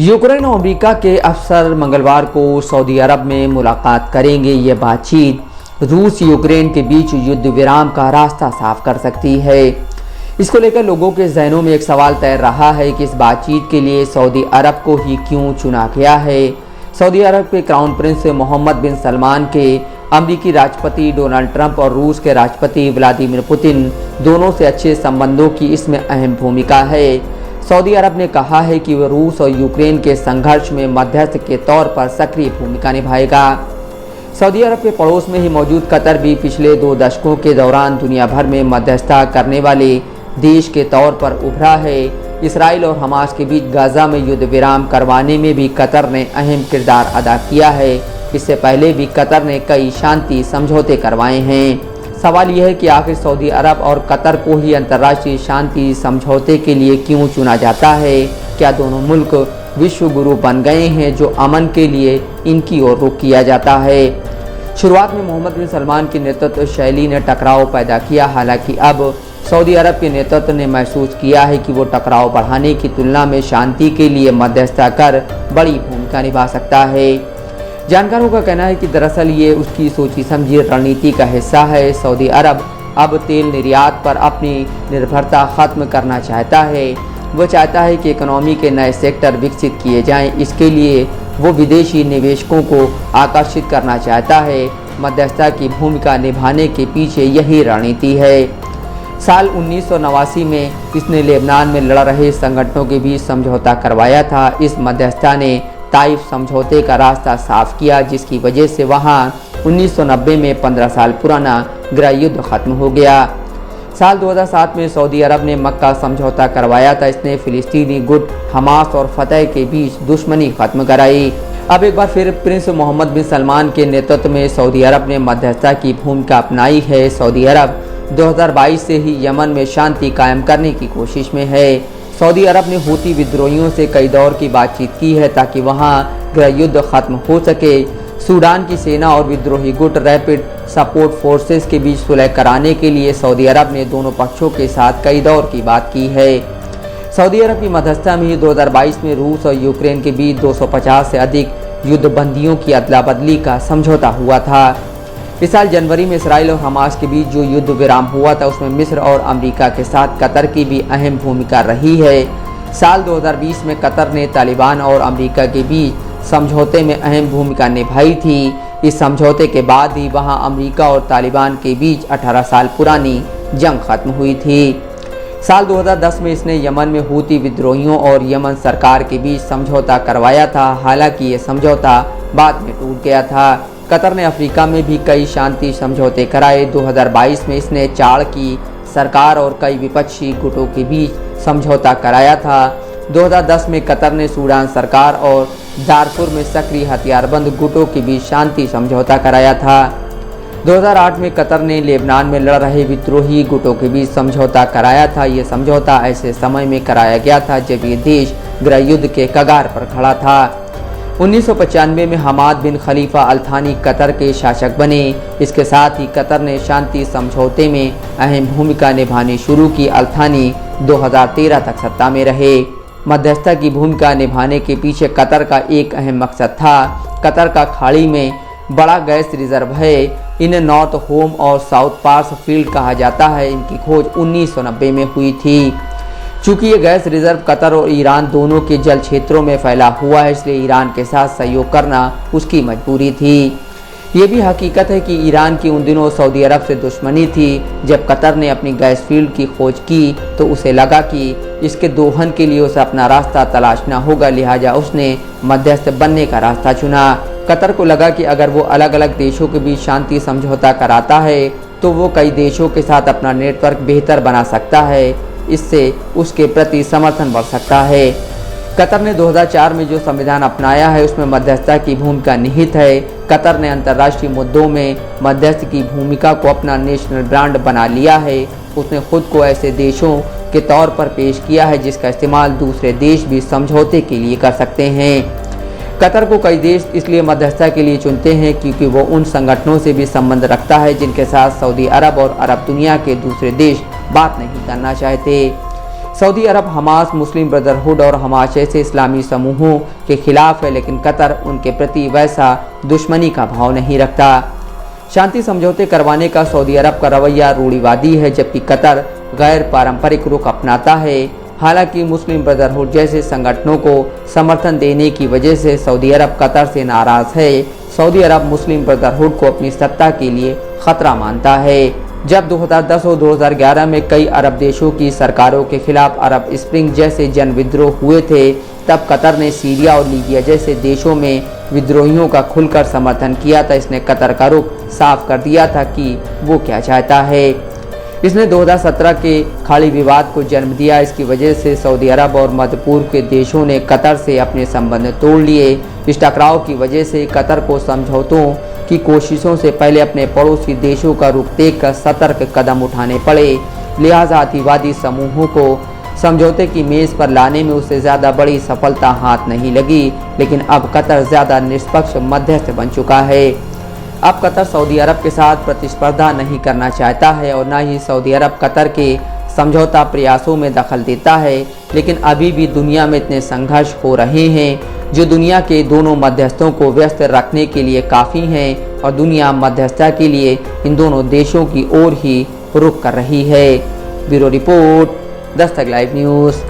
Ukraine और America के अफसर मंगलवार को सऊदी अरब में मुलाकात करेंगे। ये बातचीत रूस यूक्रेन के बीच युद्ध विराम का रास्ता साफ कर सकती है। इसको लेकर लोगों के जहनों में एक सवाल तैर रहा है कि इस बातचीत के लिए सऊदी अरब को ही क्यों चुना गया है। सऊदी अरब के क्राउन प्रिंस मोहम्मद बिन सलमान के अमेरिकी राष्ट्रपति डोनाल्ड ट्रंप और रूस के राष्ट्रपति व्लादिमीर पुतिन दोनों से अच्छे संबंधों की इसमें अहम भूमिका है। सऊदी अरब ने कहा है कि वह रूस और यूक्रेन के संघर्ष में मध्यस्थ के तौर पर सक्रिय भूमिका निभाएगा। सऊदी अरब के पड़ोस में ही मौजूद कतर भी पिछले 2 दशकों के दौरान दुनिया भर में मध्यस्थता करने वाले देश के तौर पर उभरा है। इसराइल और हमास के बीच गाजा में युद्ध विराम करवाने में भी कतर ने अहम किरदार अदा किया है। इससे पहले भी कतर ने कई शांति समझौते करवाए हैं। सवाल यह है कि आखिर सऊदी अरब और कतर को ही अंतर्राष्ट्रीय शांति समझौते के लिए क्यों चुना जाता है। क्या दोनों मुल्क विश्व गुरु बन गए हैं जो अमन के लिए इनकी ओर रुख किया जाता है। शुरुआत में मोहम्मद बिन सलमान की नेतृत्व शैली ने टकराव पैदा किया। हालांकि अब सऊदी अरब के नेतृत्व ने महसूस किया है कि वो टकराव बढ़ाने की तुलना में शांति के लिए मध्यस्थता कर बड़ी भूमिका निभा सकता है। जानकारों का कहना है कि दरअसल ये उसकी सोची समझी रणनीति का हिस्सा है। सऊदी अरब अब तेल निर्यात पर अपनी निर्भरता खत्म करना चाहता है। वो चाहता है कि इकोनॉमी के नए सेक्टर विकसित किए जाएं। इसके लिए वो विदेशी निवेशकों को आकर्षित करना चाहता है। मध्यस्थता की भूमिका निभाने के पीछे यही रणनीति है। साल 1989 में इसने लेबनान में लड़ रहे संगठनों के बीच समझौता करवाया था। इस मध्यस्थता ने ताइफ समझौते का रास्ता साफ किया, जिसकी वजह से वहां 1990 में 15 साल पुराना गृह युद्ध खत्म हो गया। साल 2007 में सऊदी अरब ने मक्का समझौता करवाया था। इसने फिलिस्तीनी गुट हमास और फतह के बीच दुश्मनी खत्म कराई। अब एक बार फिर प्रिंस मोहम्मद बिन सलमान के नेतृत्व में सऊदी अरब ने मध्यस्थता की भूमिका अपनाई है। सऊदी अरब 2022 से ही यमन में शांति कायम करने की कोशिश में है। सऊदी अरब ने हूती विद्रोहियों से कई दौर की बातचीत की है ताकि वहां गृह युद्ध खत्म हो सके। सूडान की सेना और विद्रोही गुट रैपिड सपोर्ट फोर्सेस के बीच सुलह कराने के लिए सऊदी अरब ने दोनों पक्षों के साथ कई दौर की बात की है। सऊदी अरब की मध्यस्थता में ही 2022 में रूस और यूक्रेन के बीच 250 से अधिक युद्धबंदियों की अदला बदली का समझौता हुआ था। इस साल जनवरी में इसराइल और हमास के बीच जो युद्ध विराम हुआ था उसमें मिस्र और अमेरिका के साथ कतर की भी अहम भूमिका रही है। साल 2020 में कतर ने तालिबान और अमेरिका के बीच समझौते में अहम भूमिका निभाई थी। इस समझौते के बाद ही वहां अमेरिका और तालिबान के बीच 18 साल पुरानी जंग खत्म हुई थी। साल 2010 में इसने यमन में हूती विद्रोहियों और यमन सरकार के बीच समझौता करवाया था। हालांकि ये समझौता बाद में टूट गया था। कतर ने अफ्रीका में भी कई शांति समझौते कराए। 2022 में इसने चाड़ की सरकार और कई विपक्षी गुटों के बीच समझौता कराया था। 2010 में कतर ने सूडान सरकार और दारफुर में सक्रिय हथियारबंद गुटों के बीच शांति समझौता कराया था। 2008 में कतर ने लेबनान में लड़ रहे विद्रोही गुटों के बीच समझौता कराया था। ये समझौता ऐसे समय में कराया गया था जब ये देश गृह युद्ध के कगार पर खड़ा था। 1995 में हमाद बिन खलीफा अल थानी कतर के शासक बने। इसके साथ ही कतर ने शांति समझौते में अहम भूमिका निभानी शुरू की। अल थानी 2013 तक सत्ता में रहे। मध्यस्थता की भूमिका निभाने के पीछे कतर का एक अहम मकसद था। कतर का खाड़ी में बड़ा गैस रिजर्व है। इन्हें नॉर्थ होम और साउथ पार्स फील्ड कहा जाता है। इनकी खोज 1990 में हुई थी। चूँकि ये गैस रिजर्व कतर और ईरान दोनों के जल क्षेत्रों में फैला हुआ है, इसलिए ईरान के साथ सहयोग करना उसकी मजबूरी थी। ये भी हकीकत है कि ईरान की उन दिनों सऊदी अरब से दुश्मनी थी। जब कतर ने अपनी गैस फील्ड की खोज की तो उसे लगा कि इसके दोहन के लिए उसे अपना रास्ता तलाशना होगा, लिहाजा उसने मध्यस्थ बनने का रास्ता चुना। कतर को लगा कि अगर वो अलग अलग देशों के बीच शांति समझौता कराता है तो वो कई देशों के साथ अपना नेटवर्क बेहतर बना सकता है। इससे उसके प्रति समर्थन बढ़ सकता है। कतर ने 2004 में जो संविधान अपनाया है उसमें मध्यस्थता की भूमिका निहित है। कतर ने अंतर्राष्ट्रीय मुद्दों में मध्यस्थ की भूमिका को अपना नेशनल ब्रांड बना लिया है। उसने खुद को ऐसे देशों के तौर पर पेश किया है जिसका इस्तेमाल दूसरे देश भी समझौते के लिए कर सकते हैं। कतर को कई देश इसलिए मध्यस्थता के लिए चुनते हैं क्योंकि वो उन संगठनों से भी संबंध रखता है जिनके साथ सऊदी अरब और अरब दुनिया के दूसरे देश बात नहीं करना चाहते। सऊदी अरब हमास, मुस्लिम ब्रदरहुड और हमास जैसे इस्लामी समूहों के खिलाफ है, लेकिन कतर उनके प्रति वैसा दुश्मनी का भाव नहीं रखता। शांति समझौते करवाने का सऊदी अरब का रवैया रूढ़िवादी है, जबकि कतर गैर पारंपरिक रुख अपनाता है। हालांकि मुस्लिम ब्रदरहुड जैसे संगठनों को समर्थन देने की वजह से सऊदी अरब कतर से नाराज है। सऊदी अरब मुस्लिम ब्रदरहुड को अपनी सत्ता के लिए खतरा मानता है। जब 2010 और 2011 में कई अरब देशों की सरकारों के खिलाफ अरब स्प्रिंग जैसे जन विद्रोह हुए थे, तब कतर ने सीरिया और लीबिया जैसे देशों में विद्रोहियों का खुलकर समर्थन किया था। इसने कतर का रुख साफ कर दिया था कि वो क्या चाहता है। इसने 2017 के खाड़ी विवाद को जन्म दिया। इसकी वजह से सऊदी अरब और मध्य पूर्व के देशों ने कतर से अपने संबंध तोड़ लिए। इस टकराव की वजह से कतर को समझौतों की कोशिशों से पहले अपने पड़ोसी देशों का रुख देखकर सतर्क कदम उठाने पड़े। लिहाजा अतिवादी समूहों को समझौते की मेज पर लाने में उससे ज़्यादा बड़ी सफलता हाथ नहीं लगी। लेकिन अब कतर ज़्यादा निष्पक्ष मध्यस्थ बन चुका है। अब कतर सऊदी अरब के साथ प्रतिस्पर्धा नहीं करना चाहता है और न ही सऊदी अरब कतर के समझौता प्रयासों में दखल देता है। लेकिन अभी भी दुनिया में इतने संघर्ष हो रहे हैं जो दुनिया के दोनों मध्यस्थों को व्यस्त रखने के लिए काफ़ी हैं, और दुनिया मध्यस्थता के लिए इन दोनों देशों की ओर ही रुख कर रही है। Bureau report, Dastak live news.